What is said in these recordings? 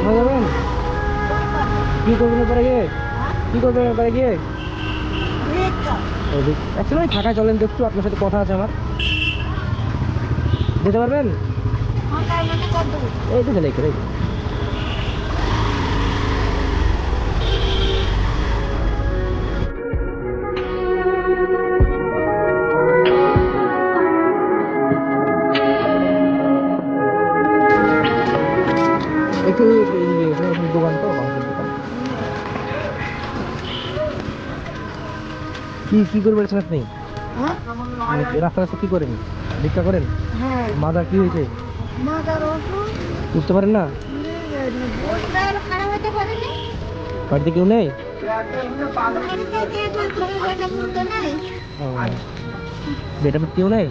কোথায় যাবেন? কি করবেন এবারে গিয়ে? কি করবেন এবারে গিয়ে? অ্যাকচুয়ালি ফাঁকা চলেন তো একটু, আপনার সাথে কথা আছে আমার। যেতে পারবেন? এই তো চলে এই একটু দোকান তো মাংসের দোকান। কি করে বেড়েছেন আপনি? রাস্তা রাস্তা কি করেন? ভিক্ষা করেন? মাদার কি হয়েছে? উঠতে পারেন না? বাড়িতে কেউ নেই? বেটা কেউ নেই?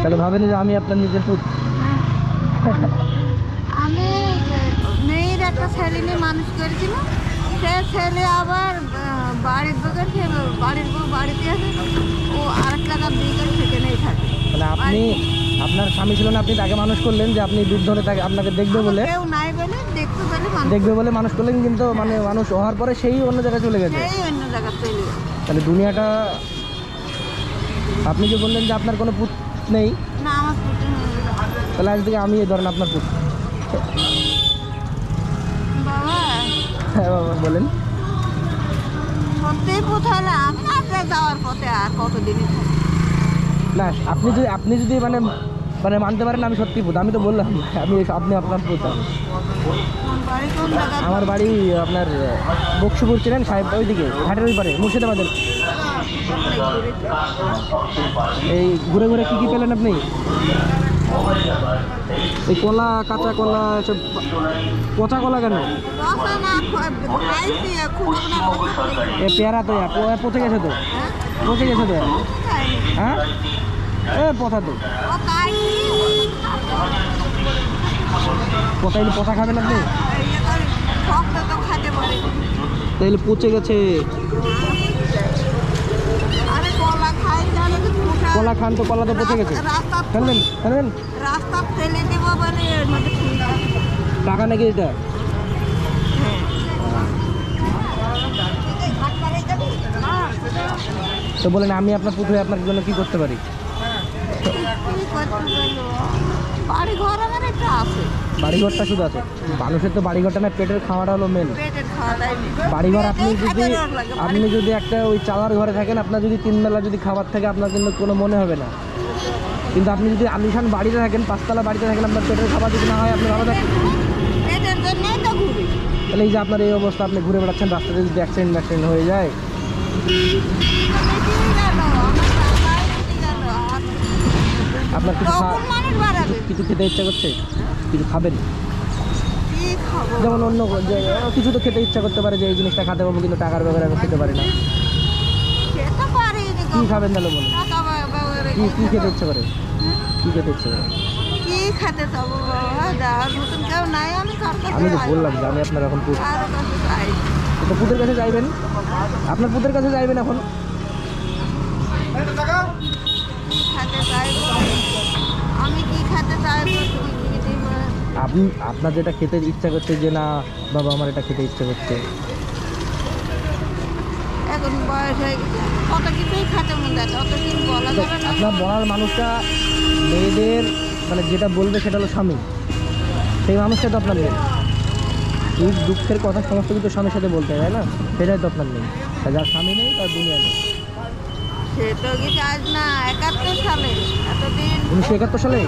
তাহলে ভাবেন যে আমি আপনার নিজের পুত। আমি মেয়ের একটা ছেলে নিয়ে মানুষ করেছিল, সে ছেলে আবার বাড়ির দোকান, সে বাড়ির বউ বাড়িতে আছে, ও আরেক টাকা বিয়ে করে সেখানেই থাকে। মানে আপনি আপনার স্বামী ছিল না, আপনি তাকে মানুষ করলেন যে আপনি দুধ ধরে তাকে আপনাকে দেখবে বলে, কেউ নাই বলে দেখবে বলে মানুষ করলেন, কিন্তু মানে মানুষ হওয়ার পরে সেই অন্য জায়গায় চলে গেছে। অন্য জায়গায় চলে গেছে। তাহলে দুনিয়াটা, আপনি যে বললেন যে আপনার কোনো পুত নেই, না আমার পুত্র, তাহলে আজ থেকে আমি এই ধরেন আপনার পুত। বাবা হ্যাঁ বাবা বলেন। সত্যি পুত হলে আমি আপনার যাওয়ার পথে আর কতদিনই থাকি না, আপনি যদি মানে মানে মানতে পারেন আমি সত্যি পুত, আমি তো বললাম আপনি আপনার পুত। আমার বাড়ি আপনার বক্সিপুর, ছিলেন সাহেব ওইদিকে ঘাটের ওই পারে, মুর্শিদাবাদের। এই ঘুরে ঘুরে কি পেলেন আপনি? এই কলা, কাঁচা কলা, সব পচা কলা কেন? পেয়ারা তো পচে গেছে তো, পচে গেছে তো। হ্যাঁ পচা তো, পচাইলে পচা খাবেন আপনি? তাইলে পচে গেছে। কলা খান তো, কলা তো পচে গেছে। ফেলবেন রাস্তা ফেলে দেব বলে টাকা নাকি এটা? তো বলেন আমি আপনার পুত্র হয়ে আপনার জন্য কি করতে পারি? বাড়িঘরটা শুধু আছে, মানুষের তো বাড়িঘরটা না, পেটের খাওয়াটা হলো মেন। বাড়িঘর আপনি যদি একটা ওই চালার ঘরে থাকেন, আপনার যদি 3 বেলা যদি খাবার থাকে, আপনার কিন্তু কোনো মনে হবে না। কিন্তু আপনি যদি আলিশান বাড়িতে থাকেন, 5তলা বাড়িতে থাকেন, আপনার পেটের খাবার যদি না হয়, আপনি ভালো থাকেন। তাহলে এই যে আপনার এই অবস্থা, আপনি ঘুরে বেড়াচ্ছেন রাস্তাতে, যদি অ্যাক্সিডেন্ট হয়ে যায়, আপনার কিছু খেতে ইচ্ছা করছে? কিছু খাবেন? যেমন অন্য কিছু তো খেতে ইচ্ছা করতে পারে, যে এই জিনিসটা খেতে পাবো, কিন্তু টাকার ব্যাপারে আমি খেতে পারি না। কি খাবেন তাহলে বলুন? কি খেতে ইচ্ছা করে? কি খেতে ইচ্ছা করে? আমি তো বললাম যে আমি আপনার এখন পুত, তো পুতের কাছে যাইবেন, আপনার পুতের কাছে যাইবেন এখন। আমি কি খেতে চাইবো? আপনি আপনার যেটা খেতে ইচ্ছা করছে, যে না বাবা আমার এটা খেতে ইচ্ছা করছে, এখন বয়স হয়ে গেছে, কত কিছুই খেতে মন যাচ্ছে, অতদিন বলা যাবে না। আপনার বলার মানুষটা, মেয়েদের মানে যেটা বলবে সেটা হলো স্বামী, সেই মানুষটা তো আপনার নেই। এই দুঃখের কথা সমস্ত কিছু স্বামীর সাথে বলতে হয় না, সেটাই তো আপনার নেই। যার স্বামী নেই তার দুনিয়া নেই। সে তো কিছু আজ না, 71 সালে, এতদিন 1971 সালে।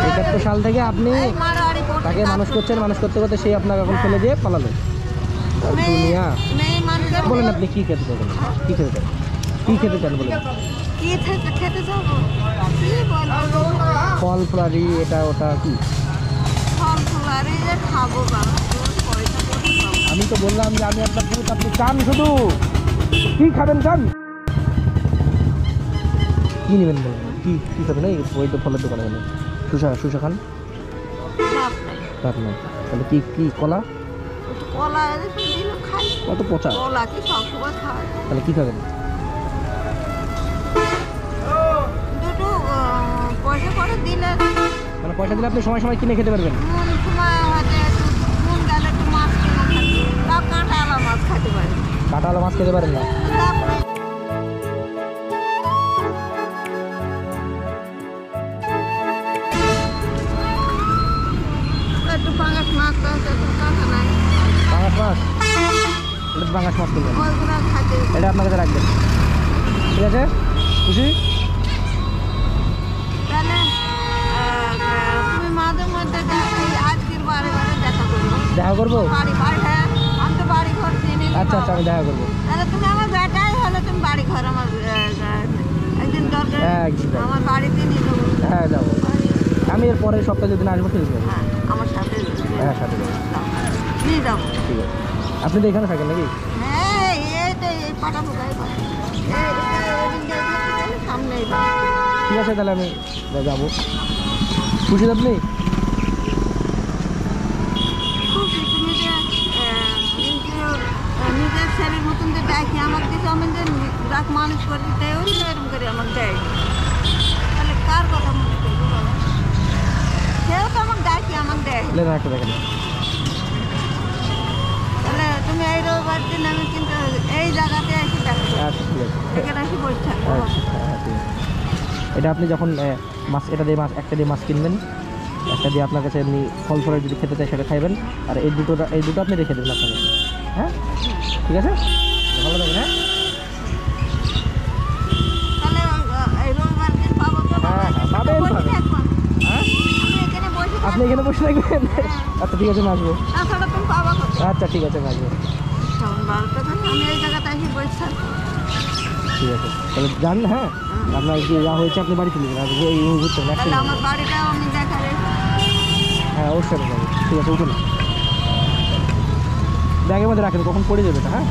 71 সাল থেকে আপনি তাকে মানুষ করছেন, মানুষ করতে করতে সেই আপনাকে এখন ফেলে দিয়ে পালালো। দুনিয়া বলেন আপনি কি খেতে চান? কি খেতে চান? কি খেতে চান বলেন? ফল ফলারি, এটা ওটা কি? আমি তো বললাম যে আমি আপনার পুত, আপনি চান শুধু কি খাবেন? চান কি নেবেন বলেন? কি কি খাবেন? ওই তো ফলের দোকানে গেলেন, শুষা খান? না তাহলে কি কি কলা? কত পচা, তাহলে কি খাবেন? দুটো পয়সা করে দিলে পয়সা দিলে আপনি সময় সময় কিনে খেতে পারবেন। কোন সময় হয়তো একটু কোন গেলে একটু মাছ কিনে খাচ্ছি, তাও কাঁটাওয়ালা মাছ খাইতে পারি। কাঁটাওয়ালা মাছ খেতে পারেন না? তারপরে একটু পাঙ্গাস মাছ তো একটু কাঁটা নাই, পাঙাশ মাছ, এটা তো পাঙাশ মাছ কিনবেন, ওইগুলো খাইতে। এটা আপনার কাছে রাখবেন, ঠিক আছে? খুশি? তাহলে তুমি মাঝে মধ্যে এই আজকের বারে বারে দেখা করবো। দেখা করবো? বাড়ি বাড়ি, হ্যাঁ আমি তো বাড়ি ঘর চিনি না আচ্ছা আচ্ছা, বাবা। আমি দেখা করবো। তাহলে তুমি আমার বেটাই হলে তুমি বাড়ি ঘর আমার একদিন দরকার একদম। আমার বাড়িতে নিয়ে যাবো। হ্যাঁ যাবো, আমি এর পরের সপ্তাহে যদি আসবো ঠিক আছে। হ্যাঁ আমার সাথে হ্যাঁ সাথে যাবো, নিয়ে যাবো। ঠিক আছে। আপনি তো এখানে থাকেন নাকি? হ্যাঁ এই তো এই পাটা পোকাই সামনেই ঠিক আছে, তাহলে আমি যাবো। খুশি তো আপনি? খুশি তুমি যে নিজের ছেলের মতন যে দেখি আমাকে কিছু আমি যে রাখ মানুষ করে দিতে ওই এরকম করে আমাকে দেয়, তাহলে কার কথা মনে করবো বাবা? সেও তো আমাকে দেখি আমাকে দেয়। লেন একটা দেখেন। তাহলে তুমি এই রবিবার দিন আমি কিন্তু এই জায়গাতে এসে দেখো, আচ্ছা ঠিক আছে। এখানে এসে বসে থাকবো। আচ্ছা হ্যাঁ ঠিক আছে। এটা আপনি যখন মাছ, এটা দিয়ে মাছ, একটা দিয়ে মাছ কিনবেন, একটা দিয়ে আপনার কাছে এমনি ফল ফলের যদি খেতে চাই সেটা খাইবেন, আর এই দুটো আপনি রেখে দেবেন আপনার কাছে। হ্যাঁ ঠিক আছে, ভালো থাকবেন। হ্যাঁ তাহলে এই রবিবার দিন পাবো তো? হ্যাঁ, হ্যাঁ, পাবেন, বসে পাবেন। থাকবো। হ্যাঁ আমি এখানে বসে আপনি থাকবো। এখানে বসে থাকবেন? আচ্ছা ঠিক আছে, আমি আসবো। তাছাড়া তুমি পাবা কোথায়? আচ্ছা ঠিক আছে, আমি আসবো। তখন বারোটা থেকে আমি এই জায়গাতে এসে বসে থাকবো। ঠিক আছে, তাহলে যান। হ্যাঁ আপনার যে যা হয়েছে আপনি বাড়ি চলে যাবেন, আর এই ঘুরতে তাহলে আমার বাড়িটাও আমি দেখার হ্যাঁ অবশ্যই আমি যাবো। ঠিক আছে, উঠুন, ব্যাগের মধ্যে রাখেন, কখন পড়ে যাবে এটা। হ্যাঁ